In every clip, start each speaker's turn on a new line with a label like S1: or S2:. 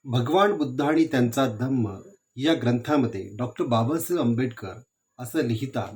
S1: भगवान बुद्ध आणि त्यांचा धम्म या ग्रंथामध्ये डॉक्टर बाबासाहेब आंबेडकर असं लिहितात,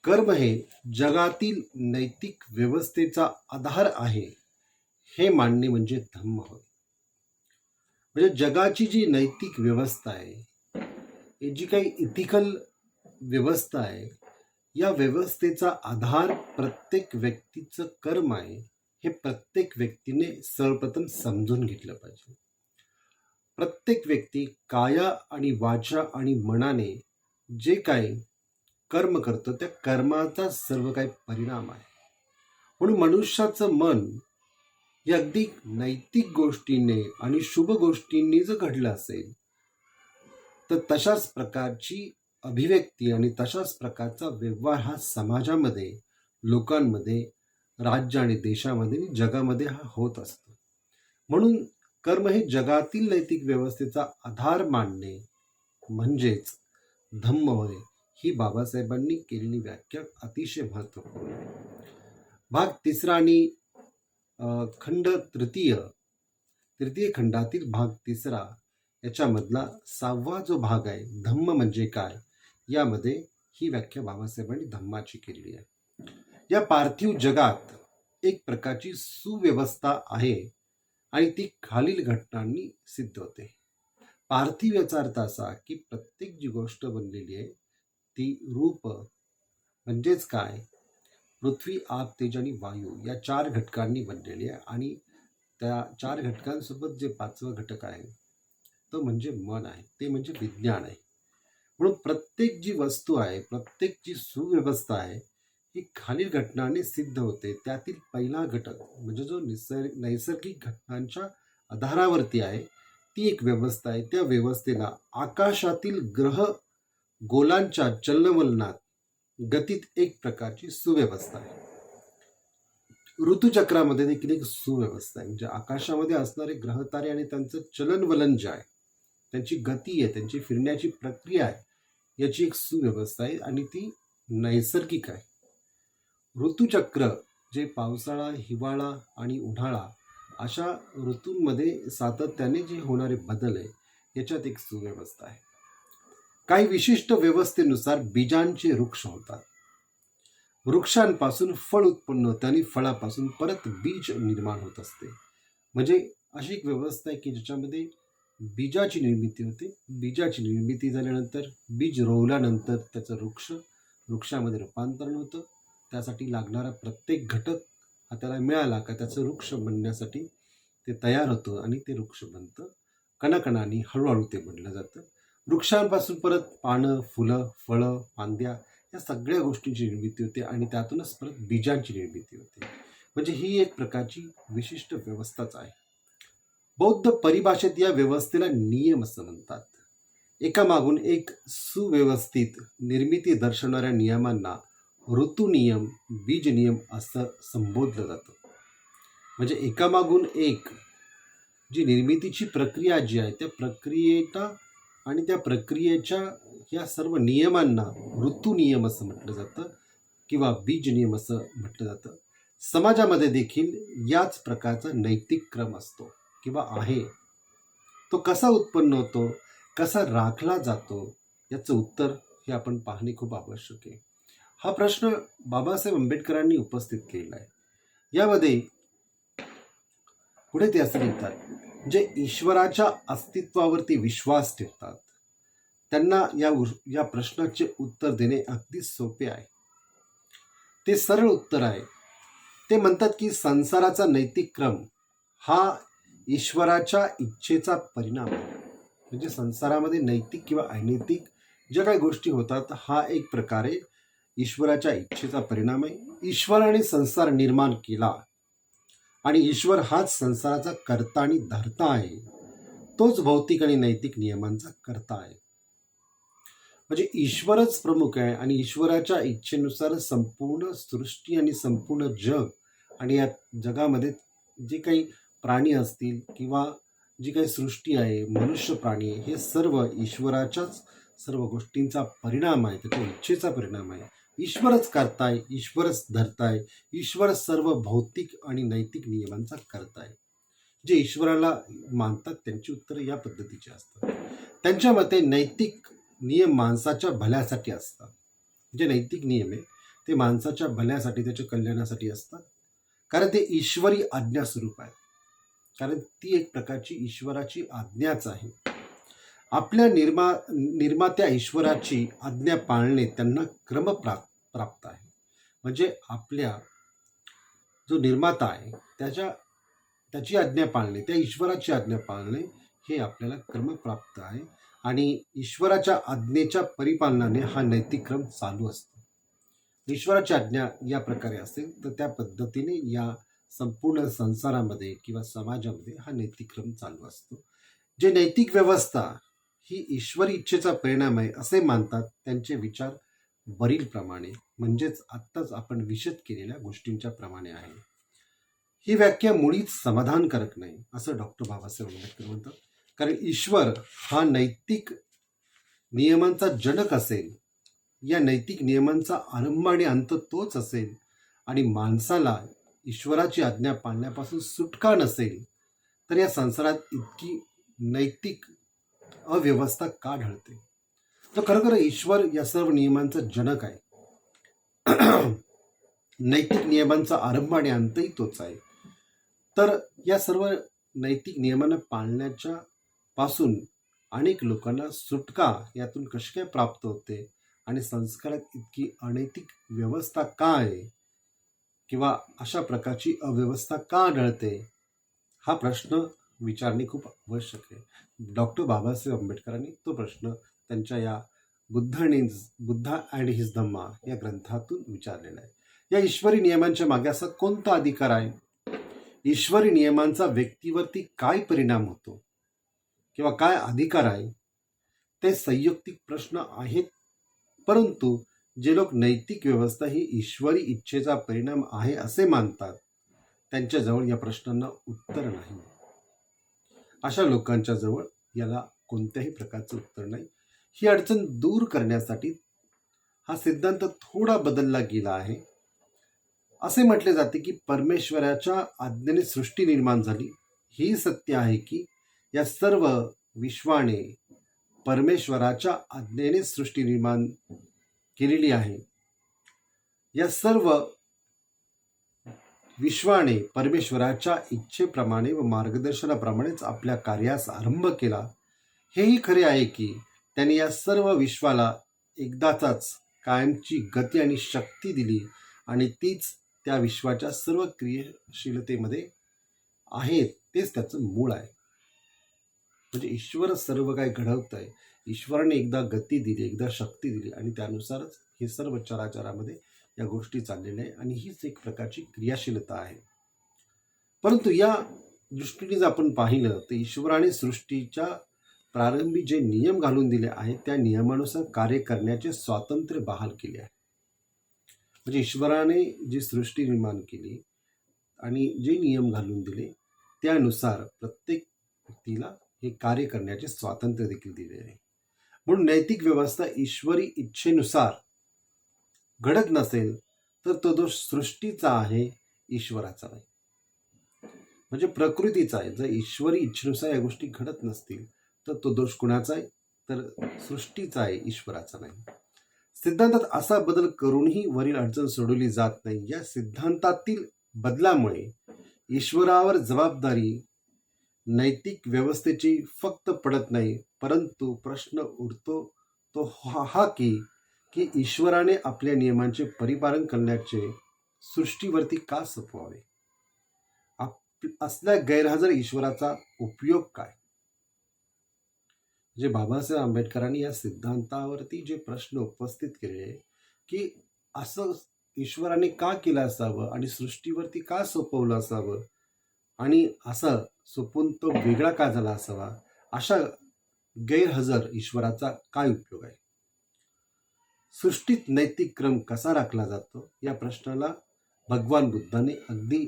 S1: कर्म हे जगातील नैतिक व्यवस्थेचा आधार आहे हे मानणे म्हणजे धम्म होय. म्हणजे जगाची जी नैतिक व्यवस्था आहे, ही जी काही इथिकल व्यवस्था आहे, या व्यवस्थेचा आधार प्रत्येक व्यक्तीचं कर्म आहे. हे प्रत्येक व्यक्तीने सर्वप्रथम समजून घेतलं पाहिजे. प्रत्येक व्यक्ती काया आणि वाचा आणि मनाने जे काही कर्म करतो, त्या कर्माचा सर्व काही परिणाम आहे. म्हणून मनुष्याचं मन हे अगदी नैतिक गोष्टीने आणि शुभ गोष्टींनी जर घडलं असेल, तर तशाच प्रकारची अभिव्यक्ती आणि तशाच प्रकारचा व्यवहार हा समाजामध्ये, लोकांमध्ये, राज्य आणि देशामध्ये आणि जगामध्ये हा होत असतो. म्हणून कर्म हे जगातील नैतिक व्यवस्थेचा आधार मानणे म्हणजेच धम्म होय. ही बाबासाहेबांनी केलेली व्याख्या अतिशय महत्वपूर्ण आहे. भाग तिसरा आणि खंड तृतीय खंडातील भाग तिसरा याच्यामधला 6वा जो भाग आहे, धम्म म्हणजे काय, यामध्ये ही व्याख्या बाबासाहेबांनी धम्माची केलेली आहे. या पार्थिव जगात एक प्रकारची सुव्यवस्था आहे आणि ती खालील घटनांनी सिद्ध होते. पार्थिव याचा अर्थ असा की प्रत्येक जी गोष्ट बनलेली आहे ती रूप म्हणजेच काय, पृथ्वी, आग, तेज आणि वायू या 4 घटकांनी बनलेली आहे आणि त्या 4 घटकांसोबत जे 5वा घटक आहे तो म्हणजे मन आहे, ते म्हणजे विज्ञान आहे. म्हणून प्रत्येक जी वस्तू आहे, प्रत्येक जी सुव्यवस्था आहे, ही खालील घटनांनी सिद्ध होते. त्यातील पहिला घटक म्हणजे जो नैसर्गिक घटनांच्या आधारावरती आहे, ती एक व्यवस्था आहे. त्या व्यवस्थेला आकाशातील ग्रह गोलांच्या चलनवलनात गतीत एक प्रकारची सुव्यवस्था आहे. ऋतुचक्रामध्ये देखील एक सुव्यवस्था आहे. म्हणजे आकाशामध्ये असणारे ग्रहतारे आणि त्यांचं चलनवलन जे आहे, त्यांची गती आहे, त्यांची फिरण्याची प्रक्रिया आहे, याची एक सुव्यवस्था आहे आणि ती नैसर्गिक आहे. ऋतुचक्र जे पावसाळा, हिवाळा आणि उन्हाळा अशा ऋतूंमध्ये सातत्याने जे होणारे बदल आहे, याच्यात एक सुव्यवस्था आहे. काही विशिष्ट व्यवस्थेनुसार बीजांचे वृक्ष होतात, वृक्षांपासून फळ उत्पन्न होते आणि फळापासून परत बीज निर्माण होत असते. म्हणजे अशी एक व्यवस्था आहे की ज्याच्यामध्ये बीजाची निर्मिती होते. बीजाची निर्मिती झाल्यानंतर बीज रोवल्यानंतर त्याचं वृक्षामध्ये रूपांतरण होतं. त्यासाठी लागणारा प्रत्येक घटक हा त्याला मिळाला का त्याचं वृक्ष बनण्यासाठी ते तयार होतं आणि ते वृक्ष बनतं. कणाकणांनी हळूहळू ते बनलं जातं. वृक्षांपासून परत पानं, फुलं, फळं, फांद्या या सगळ्या गोष्टींची निर्मिती होते आणि त्यातूनच परत बीजांची निर्मिती होते. म्हणजे ही एक प्रकारची विशिष्ट व्यवस्थाच आहे. बौद्ध परिभाषेत या व्यवस्थेला नियम असं म्हणतात. एकामागून एक सुव्यवस्थित निर्मिती दर्शवणाऱ्या नियमांना ऋतुनियम, बीज नियम असं संबोधलं जातं. म्हणजे एकामागून एक जी निर्मितीची प्रक्रिया जी आहे, त्या प्रक्रियेला आणि त्या प्रक्रियेच्या या सर्व नियमांना ऋतुनियम असं म्हटलं जातं किंवा बीज नियम असं म्हटलं जातं. समाजामध्ये देखील याच प्रकारचा नैतिक क्रम असतो किंवा आहे. तो कसा उत्पन्न होतो, कसा राखला जातो, याचं उत्तर हे आपण पाहणे खूप आवश्यक आहे. हा प्रश्न बाबासाहेब आंबेडकरांनी उपस्थित केलेला आहे. यामध्ये पुढे ते असं लिहितात, जे ईश्वराच्या अस्तित्वावरती विश्वास ठेवतात त्यांना या प्रश्नाचे उत्तर देणे अगदी सोपे आहे. ते सरळ उत्तर आहे. ते म्हणतात की संसाराचा नैतिक क्रम हा ईश्वराच्या इच्छेचा परिणाम आहे. म्हणजे संसारामध्ये नैतिक किंवा अनैतिक ज्या काही गोष्टी होतात, हा एक प्रकारे ईश्वराच्या इच्छेचा परिणाम आहे. ईश्वराने संसार निर्माण केला आणि ईश्वर हाच संसाराचा कर्ता आणि धर्ता आहे. तोच भौतिक आणि नैतिक नियमांचा कर्ता आहे. म्हणजे ईश्वरच प्रमुख आहे आणि ईश्वराच्या इच्छेनुसार संपूर्ण सृष्टी आणि संपूर्ण जग आणि या जगामध्ये जे काही प्राणी असतील किंवा जी काही सृष्टी आहे, मनुष्य प्राणी आहे, हे सर्व ईश्वराच्याच सर्व गोष्टींचा परिणाम आहे, त्याच्या इच्छेचा परिणाम आहे. ईश्वरच करताय, ईश्वरच धरताय, ईश्वर सर्व भौतिक आणि नैतिक नियमांचा करताय. जे ईश्वराला मानतात त्यांची उत्तरं या पद्धतीची असतात. त्यांच्या मते नैतिक नियम माणसाच्या भल्यासाठी असतात. जे नैतिक नियम आहे ते माणसाच्या भल्यासाठी, त्याच्या कल्याणासाठी असतात, कारण ते ईश्वरी आज्ञा स्वरूप आहे. कारण ती एक प्रकारची ईश्वराची आज्ञाच आहे. आपल्या निर्मात्या ईश्वराची आज्ञा पाळणे त्यांना प्राप्त आहे. म्हणजे आपल्या जो निर्माता आहे त्याची आज्ञा पाळणे, त्या ईश्वराची आज्ञा पाळणे हे आपल्याला क्रमप्राप्त आहे. आणि ईश्वराच्या आज्ञेच्या परिपालनाने हा नैतिक क्रम चालू असतो. ईश्वराची आज्ञा या प्रकारे असेल तर त्या पद्धतीने या संपूर्ण संसारामध्ये किंवा समाजामध्ये हा नैतिक क्रम चालू असतो. जे नैतिक व्यवस्था ही ईश्वरी इच्छेचा परिणाम आहे असे मानतात त्यांचे विचार वरील प्रमाणे, म्हणजेच आत्ताच आपण विशद केलेल्या गोष्टींच्या प्रमाणे आहे. ही व्याख्या मुळीच समाधानकारक नाही असं डॉक्टर बाबासाहेब आंबेडकर म्हणतात. कारण ईश्वर हा नैतिक नियमांचा जनक असेल, या नैतिक नियमांचा आरंभ आणि अंत तोच असेल, आणि माणसाला ईश्वराची आज्ञा पाळण्यापासून सुटका नसेल तर या संसारात इतकी नैतिक अव्यवस्था का ढळते? तर खरोखर ईश्वर या सर्व नियमांचा जनक आहे. नैतिक नियमांचा आरंभ आणि अंतही तोच आहे. तर या सर्व नैतिक नियमांना पाळण्याच्या पासून अनेक लोकांना सुटका यातून कशी काय प्राप्त होते, आणि संस्कारात इतकी अनैतिक व्यवस्था का आहे, किंवा अशा प्रकारची अव्यवस्था का आढळते, हा प्रश्न विचारणे खूप आवश्यक आहे. डॉक्टर बाबासाहेब आंबेडकरांनी तो प्रश्न त्यांच्या या बुद्धा अँड हिज धम्मा या ग्रंथातून विचारलेला आहे. या ईश्वरी नियमांच्या मागे असा कोणता अधिकार आहे, ईश्वरी नियमांचा व्यक्तीवरती काय परिणाम होतो किंवा काय अधिकार आहे, ते संयुक्तिक प्रश्न आहेत. परंतु जे लोक नैतिक व्यवस्था ही ईश्वरी इच्छेचा परिणाम आहे असे मानतात त्यांच्याजवळ या प्रश्नांना उत्तर नाही. अशा लोकांच्या जवळ याला कोणत्याही प्रकारचं उत्तर नाही. ही अडचण दूर करण्यासाठी हा सिद्धांत थोडा बदलला गेला आहे. असे म्हटले जाते की परमेश्वराच्या आज्ञेने सृष्टी निर्माण झाली. ही सत्य आहे की या सर्व विश्वाने परमेश्वराच्या आज्ञेने सृष्टी निर्माण केलेली आहे. या सर्व विश्वाने परमेश्वराच्या इच्छेप्रमाणे व मार्गदर्शनाप्रमाणेच आपल्या कार्यास आरंभ केला. हेही खरे आहे की त्याने या सर्व विश्वाला एकदाचाच कायमची गती आणि शक्ती दिली, आणि तीच त्या विश्वाच्या सर्व क्रियाशीलतेमध्ये आहेत. तेच त्याचं मूळ आहे. म्हणजे ईश्वर सर्व काय घडवत आहे. ईश्वराने एकदा गती दिली, एकदा शक्ती दिली, आणि त्यानुसारच हे सर्व चराचरामध्ये या गोष्टी चाललेल्या आहे, आणि हीच एक प्रकारची क्रियाशीलता आहे. परंतु या दृष्टीने जर आपण पाहिलं तर ईश्वराने सृष्टीच्या प्रारंभी जे नियम घालून दिले आहेत त्या नियमानुसार कार्य करण्याचे स्वातंत्र्य बहाल केले आहे. म्हणजे ईश्वराने जी सृष्टी निर्माण केली आणि जे नियम घालून दिले त्यानुसार प्रत्येक व्यक्तीला हे कार्य करण्याचे स्वातंत्र्य देखील दिले आहे. म्हणून नैतिक व्यवस्था ईश्वरी इच्छेनुसार घडत नसेल तर तो दोष सृष्टीचा आहे, ईश्वराचा नाही. म्हणजे प्रकृतीचा आहे. जर ईश्वरी इच्छेनुसार या गोष्टी घडत नसतील तर तो दोष कुणाचा आहे, तर सृष्टीचा आहे, ईश्वराचा नाही. सिद्धांतात असा बदल करूनही वरील अडचण सोडवली जात नाही. या सिद्धांतातील बदलामुळे ईश्वरावर जबाबदारी नैतिक व्यवस्थेची फक्त पडत नाही, परंतु प्रश्न उरतो तो हा की ईश्वराने आपल्या नियमांचे परिपालन करण्याचे सृष्टीवरती का सोपवावे? असल्या गैरहजर ईश्वराचा उपयोग काय? जे बाबासाहेब आंबेडकरांनी या सिद्धांतावरती जे प्रश्न उपस्थित केले की असं ईश्वराने का केलं असावं आणि सृष्टीवरती का सोपवलं असावं, आणि असं सोपून तो वेगळा का झाला असावा, अशा गैरहजर ईश्वराचा काय उपयोग आहे? सृष्टीत नैतिक क्रम कसा राखला जातो या प्रश्नाला भगवान बुद्धाने अगदी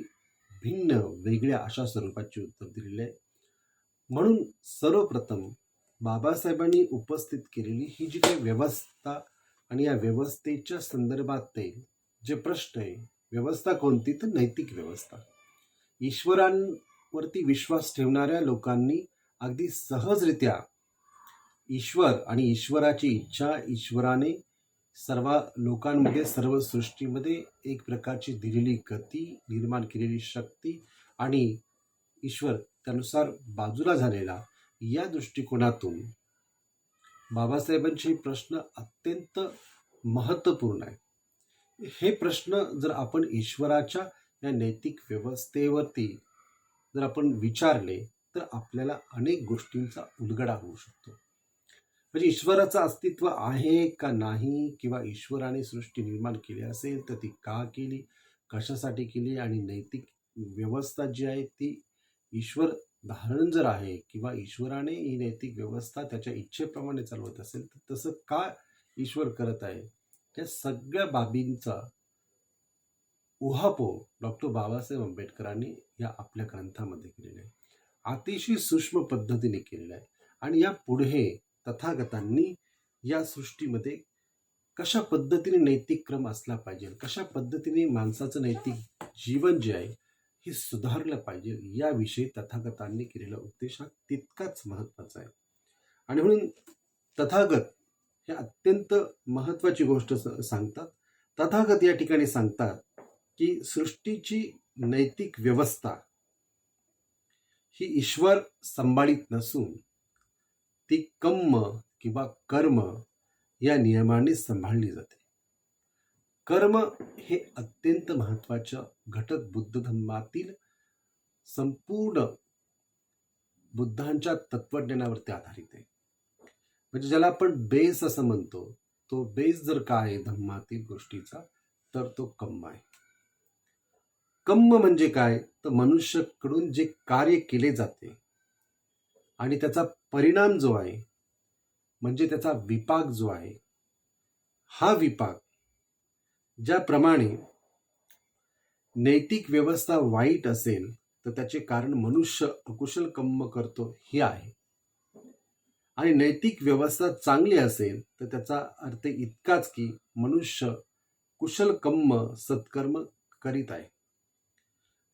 S1: भिन्न वेगळ्या अशा स्वरूपाचे उत्तर दिलेले आहे. म्हणून सर्वप्रथम बाबासाहेबांनी उपस्थित केलेली ही जी काही व्यवस्था आणि या व्यवस्थेच्या संदर्भात जे प्रश्न आहे, व्यवस्था कोणती, तर नैतिक व्यवस्था. वरती विश्वास ठेवणाऱ्या लोकांनी अगदी सहजरित्या ईश्वर आणि ईश्वराची इच्छा, ईश्वराने सर्व लोकांमध्ये, सर्व सृष्टीमध्ये एक प्रकारची दिलेली गती, निर्माण केलेली शक्ती आणि ईश्वर त्यानुसार बाजूला झालेला, या दृष्टिकोनातून बाबासाहेबांचे प्रश्न अत्यंत महत्त्वपूर्ण आहे. हे प्रश्न जर आपण ईश्वराच्या या नैतिक व्यवस्थेवरती जर आपण विचारले तर आपल्याला अनेक गोष्टींचा उलगडा होऊ शकतो. म्हणजे ईश्वराचं अस्तित्व आहे का नाही, किंवा ईश्वराने सृष्टी निर्माण केली असेल तर ती का केली, कशासाठी केली, आणि नैतिक व्यवस्था जी आहे ती ईश्वर धारण जर आहे, किंवा ईश्वराने ही नैतिक व्यवस्था त्याच्या इच्छेप्रमाणे चालवत असेल तर तसं का ईश्वर करत आहे, त्या सगळ्या बाबींचा उहापोह डॉक्टर बाबासाहेब आंबेडकरांनी या आपल्या ग्रंथामध्ये केलेला आहे. अतिशय सूक्ष्म पद्धतीने केलेला आहे. आणि या पुढे तथागतांनी या सृष्टीमध्ये कशा पद्धतीने नैतिक क्रम असला पाहिजे, कशा पद्धतीने माणसाचं नैतिक जीवन जे आहे हे सुधारलं पाहिजे, याविषयी तथागतांनी केलेला उपदेश हा तितकाच महत्त्वाचा आहे. आणि म्हणून तथागत हे अत्यंत महत्त्वाची गोष्ट सांगतात. तथागत या ठिकाणी सांगतात की सृष्टीची नैतिक व्यवस्था ही ईश्वर सांभाळीत नसून ती कर्म किंवा कर्म या नियमाने सांभाळली जाते. कर्म हे अत्यंत महत्त्वाचं घटक बुद्ध धर्मातील संपूर्ण बुद्धांच्या तत्वज्ञानावरती आधारित आहे. म्हणजे ज्याला आपण बेस असं म्हणतो, तो बेस जर काय आहे धर्मातील गोष्टीचा, तर तो कर्म आहे. कर्म म्हणजे काय, तर मनुष्याकडून जे कार्य केले जाते आणि त्याचा परिणाम जो आहे, म्हणजे त्याचा विपाक जो आहे, हा विपाक ज्याप्रमाणे नैतिक व्यवस्था वाईट असेल तर त्याचे कारण मनुष्य अकुशल कर्म करतो हे आहे, आणि नैतिक व्यवस्था चांगली असेल तर त्याचा अर्थ इतकाच की मनुष्य कुशल कर्म सत्कर्म करीत आहे.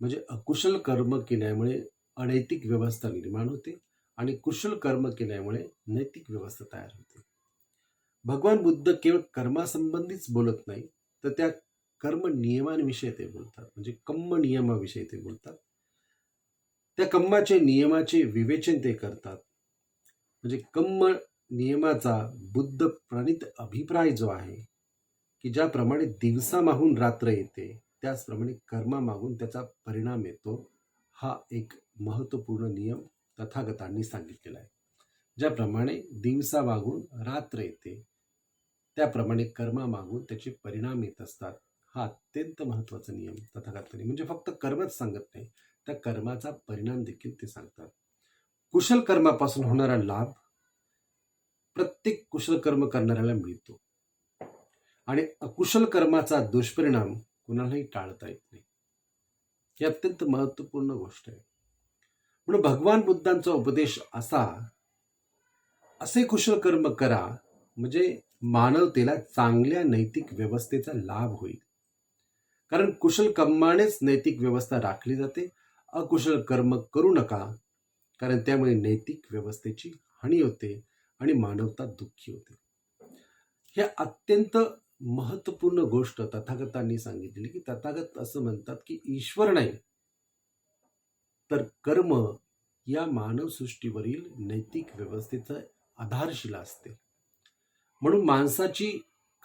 S1: म्हणजे अकुशल कर्म केल्यामुळे अनैतिक व्यवस्था निर्माण होते आणि कुशल कर्म केल्यामुळे नैतिक व्यवस्था तयार होते. भगवान बुद्ध केवळ कर्मासंबंधीच बोलत नाही, तर त्या कर्म नियमांविषयी ते बोलतात. म्हणजे कर्म नियमाविषयी ते बोलतात. त्या कर्माचे नियमाचे विवेचन ते करतात. म्हणजे कर्म नियमाचा बुद्ध प्रणित अभिप्राय जो आहे की ज्याप्रमाणे दिवसामागून रात्र येते, त्याचप्रमाणे कर्मामागून त्याचा परिणाम येतो, हा एक महत्त्वपूर्ण नियम तथागतांनी सांगितलेला आहे. ज्याप्रमाणे दिवसामागून रात्र येते, त्याप्रमाणे कर्मामागून त्याचे परिणाम येत असतात. हा अत्यंत महत्त्वाचा नियम तथागतांनी, म्हणजे फक्त कर्मच सांगत नाही, त्या कर्माचा परिणाम देखील ते सांगतात. कुशल कर्मापासून होणारा लाभ प्रत्येक कुशल कर्म करणाऱ्याला मिळतो, आणि अकुशल कर्माचा दुष्परिणाम कुणालाही टाळता येत नाही. ही अत्यंत महत्त्वपूर्ण गोष्ट आहे. म्हणून भगवान बुद्धांचा उपदेश असे कुशल कर्म करा म्हणजे मानवतेला चांगल्या नैतिक व्यवस्थेचा लाभ होईल. कारण कुशल कर्मानेच नैतिक व्यवस्था राखली जाते. अकुशल कर्म करू नका, कारण त्यामुळे नैतिक व्यवस्थेची हानी होते आणि मानवता दुःखी होते. हे अत्यंत महत्त्वपूर्ण गोष्ट तथागतांनी सांगितली की तथागत असं म्हणतात की ईश्वर नाही तर कर्म या मानवसृष्टीवरील नैतिक व्यवस्थेचा आधारशिला असते. म्हणून माणसाची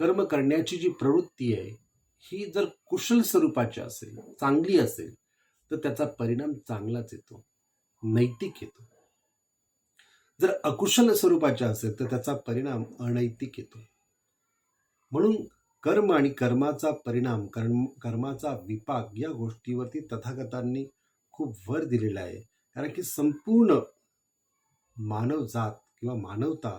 S1: कर्म करण्याची जी प्रवृत्ती आहे ही जर कुशल स्वरूपाची असेल, चांगली असेल, तर त्याचा परिणाम चांगलाच येतो, नैतिक येतो. जर अकुशल स्वरूपाच्या असेल तर त्याचा परिणाम अनैतिक येतो. म्हणून कर्म आणि कर्माचा परिणाम, कर्माचा विपाक या गोष्टीवरती तथागतांनी खूप भर दिलेला आहे. कारण की संपूर्ण मानवजात किंवा मानवता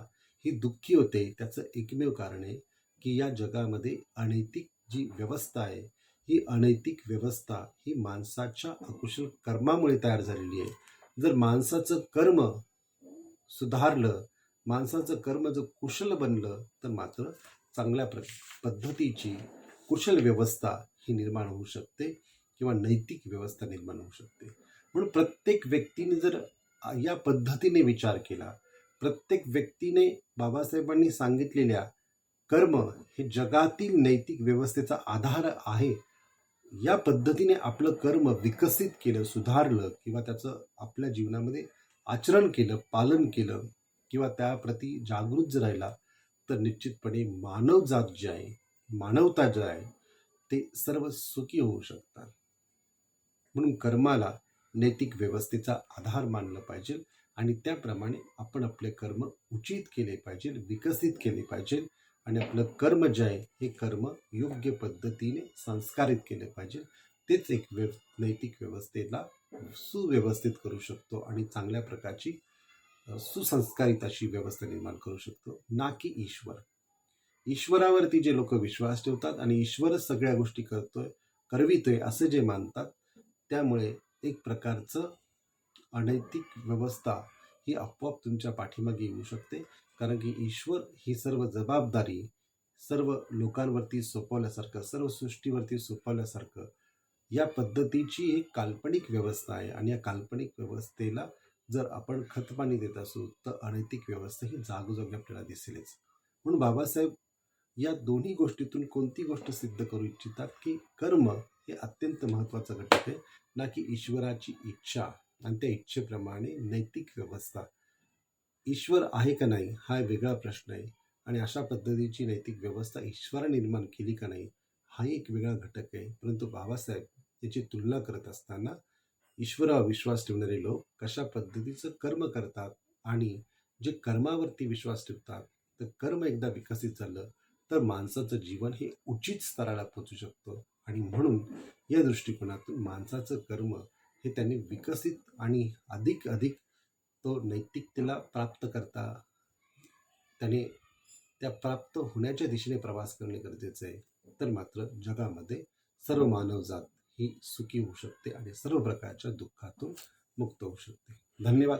S1: ही दुःखी होते, त्याचं एकमेव कारण आहे की या जगामध्ये अनैतिक जी व्यवस्था आहे, ही अनैतिक व्यवस्था ही माणसाच्या अकुशल कर्मामुळे तयार झालेली आहे. जर माणसाचं कर्म सुधारलं, माणसाचं कर्म जर कुशल बनलं, तर मात्र चांगल्या पद्धतीची कुशल व्यवस्था ही निर्माण होऊ शकते किंवा नैतिक व्यवस्था निर्माण होऊ शकते. म्हणून प्रत्येक व्यक्तीने जर या पद्धतीने विचार केला, प्रत्येक व्यक्तीने बाबासाहेबांनी सांगितलेल्या कर्म हे जगातील नैतिक व्यवस्थेचा आधार आहे, या पद्धतीने आपलं कर्म विकसित केलं, सुधारलं किंवा त्याचं आपल्या जीवनामध्ये आचरण केलं, पालन केलं किंवा त्याप्रती जागृत जर राहिला, तर निश्चितपणे मानवजात जी आहे, मानवता जी आहे, ते सर्व सुखी होऊ शकतात. म्हणून कर्माला नैतिक व्यवस्थेचा आधार मानलं पाहिजे आणि त्याप्रमाणे आपण आपले कर्म उचित केले पाहिजे, विकसित केले पाहिजे आणि आपलं कर्म जे आहे हे कर्म योग्य पद्धतीने संस्कारित केले पाहिजे. तेच एक नैतिक व्यवस्थेला सुव्यवस्थित करू शकतो आणि चांगल्या प्रकारची सुसंस्कारित अशी व्यवस्था निर्माण करू शकतो, ना की ईश्वर. ईश्वरावरती जे लोक विश्वास ठेवतात आणि ईश्वरच सगळ्या गोष्टी करवितोय असं जे मानतात, त्यामुळे एक प्रकारचं अनैतिक व्यवस्था ही आपोआप तुमच्या पाठीमागे येऊ शकते. कारण की ईश्वर ही सर्व जबाबदारी सर्व लोकांवरती सोपवल्यासारखं, सर्व सृष्टीवरती सोपवल्यासारखं या पद्धतीची एक काल्पनिक व्यवस्था आहे आणि या काल्पनिक व्यवस्थेला जर आपण खतपाणी देत असू तर अनैतिक व्यवस्था ही जागोजागी आपल्याला दिसेलच. म्हणून बाबासाहेब या दोन्ही गोष्टीतून कोणती गोष्ट सिद्ध करू इच्छितात की कर्म हे अत्यंत महत्त्वाचा घटक आहे, ना की ईश्वराची इच्छा आणि त्या इच्छेप्रमाणे नैतिक व्यवस्था. ईश्वर आहे का नाही हा वेगळा प्रश्न आहे आणि अशा पद्धतीची नैतिक व्यवस्था ईश्वराने निर्माण केली का नाही हाही एक वेगळा घटक आहे. परंतु बाबासाहेब याची तुलना करत असताना ईश्वरावर विश्वास ठेवणारे लोक कशा पद्धतीचं कर्म करतात आणि जे कर्मावरती विश्वास ठेवतात, तर कर्म एकदा विकसित झालं तर माणसाचं जीवन हे उचित स्तराला पोहोचू शकतं आणि म्हणून या दृष्टिकोनातून माणसाचं कर्म हे त्यांनी विकसित आणि अधिक अधिक तो नैतिकतेला प्राप्त करता त्याने त्या प्राप्त होण्याच्या दिशेने प्रवास करणे गरजेचे आहे. तर मात्र जगामध्ये सर्व मानवजात ही सुखी होऊ शकते आणि सर्व प्रकारच्या दुःखातून मुक्त होऊ शकते. धन्यवाद.